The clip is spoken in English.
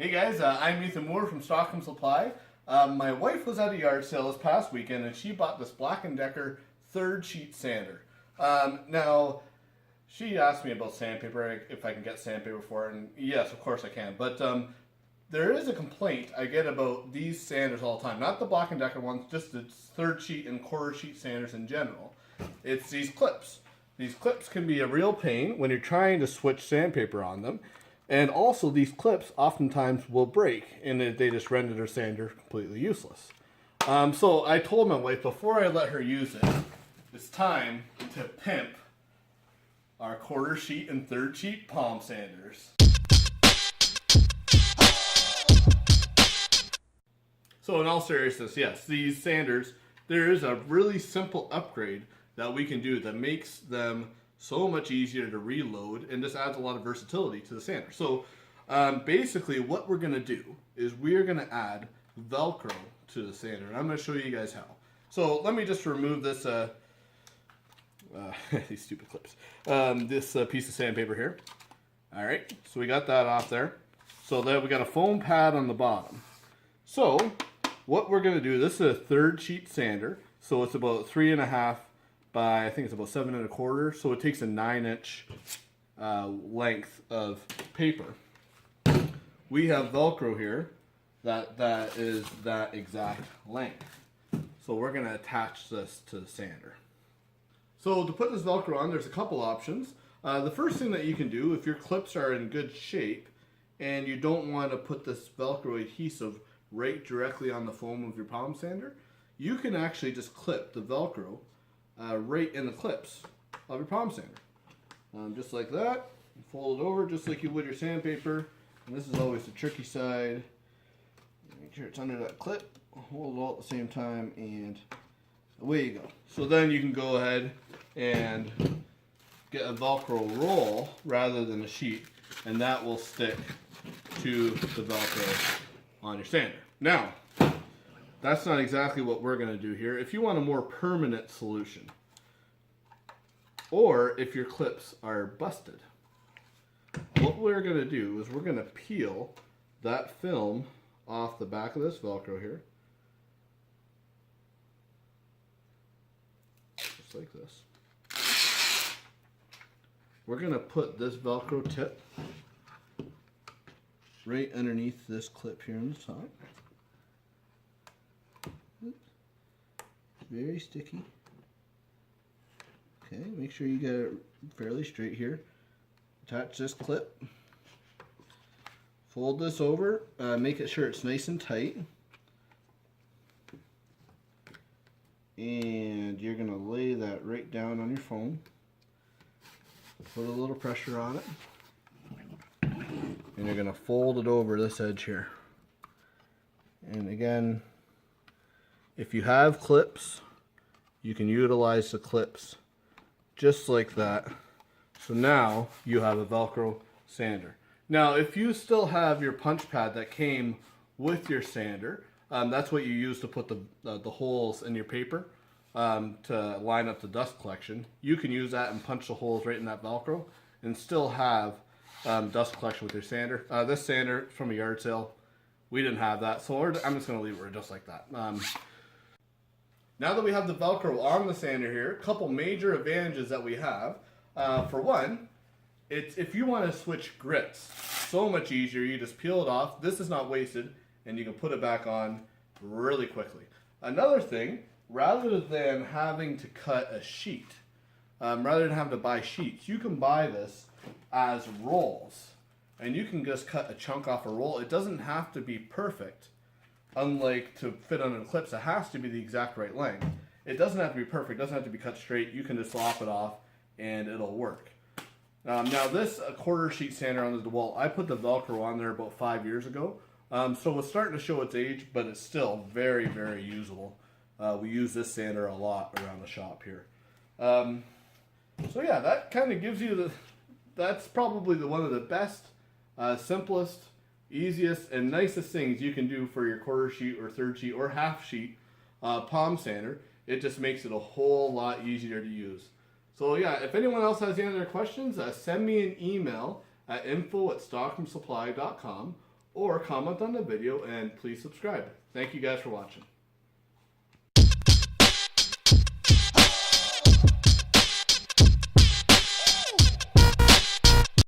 Hey guys, I'm Ethan Moore from Stockholm Supply. My wife was at a yard sale this past weekend and she bought this Black & Decker third sheet sander. Now, she asked me about sandpaper, if I can get sandpaper for it, and yes, of course I can. But there is a complaint I get about these sanders all the time. Not the Black & Decker ones, just the third sheet and quarter sheet sanders in general. It's these clips. These clips can be a real pain when you're trying to switch sandpaper on them. And also these clips oftentimes will break and they just render their sander completely useless. So I told my wife before I let her use it, it's time to pimp our quarter sheet and third sheet palm sanders. So in all seriousness, yes, these sanders, there is a really simple upgrade that we can do that makes them so much easier to reload and just adds a lot of versatility to the sander. So basically what we're going to do is we're going to add Velcro to the sander, and I'm going to show you guys how. So let me just remove this these stupid clips, this piece of sandpaper here. All right, so we got that off there. So then we got a foam pad on the bottom. So what we're going to do, this is a third sheet sander, so it's about 3.5 by, I think it's about 7 1/4, so it takes a 9-inch length of paper. We have Velcro here that is that exact length. So we're going to attach this to the sander. So to put this Velcro on, there's a couple options. The first thing that you can do, if your clips are in good shape and you don't want to put this Velcro adhesive right directly on the foam of your palm sander, you can actually just clip the Velcro right in the clips of your palm sander. Just like that. Fold it over just like you would your sandpaper. And this is always the tricky side. Make sure it's under that clip. Hold it all at the same time and away you go. So then you can go ahead and get a Velcro roll rather than a sheet, and that will stick to the Velcro on your sander. Now, that's not exactly what we're going to do here. If you want a more permanent solution, or if your clips are busted, what we're going to do is we're going to peel that film off the back of this Velcro here. Just like this. We're going to put this Velcro tip right underneath this clip here on the top. Very sticky. Okay, make sure you get it fairly straight here. Attach this clip. Fold this over. Make it sure it's nice and tight. And you're going to lay that right down on your foam. Put a little pressure on it. And you're going to fold it over this edge here. And again, if you have clips, you can utilize the clips just like that. So now you have a Velcro sander. Now if you still have your punch pad that came with your sander, that's what you use to put the holes in your paper to line up the dust collection. You can use that and punch the holes right in that Velcro and still have dust collection with your sander. This sander from a yard sale, we didn't have that, so I'm just going to leave it just like that. Now that we have the Velcro on the sander here, a couple major advantages that we have. For one, it's if you want to switch grits, so much easier. You just peel it off. This is not wasted, and you can put it back on really quickly. Another thing, rather than having to cut a sheet, rather than having to buy sheets, you can buy this as rolls, and you can just cut a chunk off a roll. It doesn't have to be perfect. Unlike to fit under the clips, it has to be the exact right length. It doesn't have to be perfect, it doesn't have to be cut straight. You can just lop it off and it'll work. Now this quarter sheet sander on the DeWalt, I put the Velcro on there about 5 years ago. So it's starting to show its age, but it's still very, very usable. We use this sander a lot around the shop here. So yeah, that kind of gives you that's probably one of the best, simplest, easiest and nicest things you can do for your quarter sheet or third sheet or half sheet palm sander. It just makes it a whole lot easier to use. So yeah, if anyone else has any other questions, send me an email at info@stockholmsupply.com, or comment on the video, and please subscribe. Thank you guys for watching.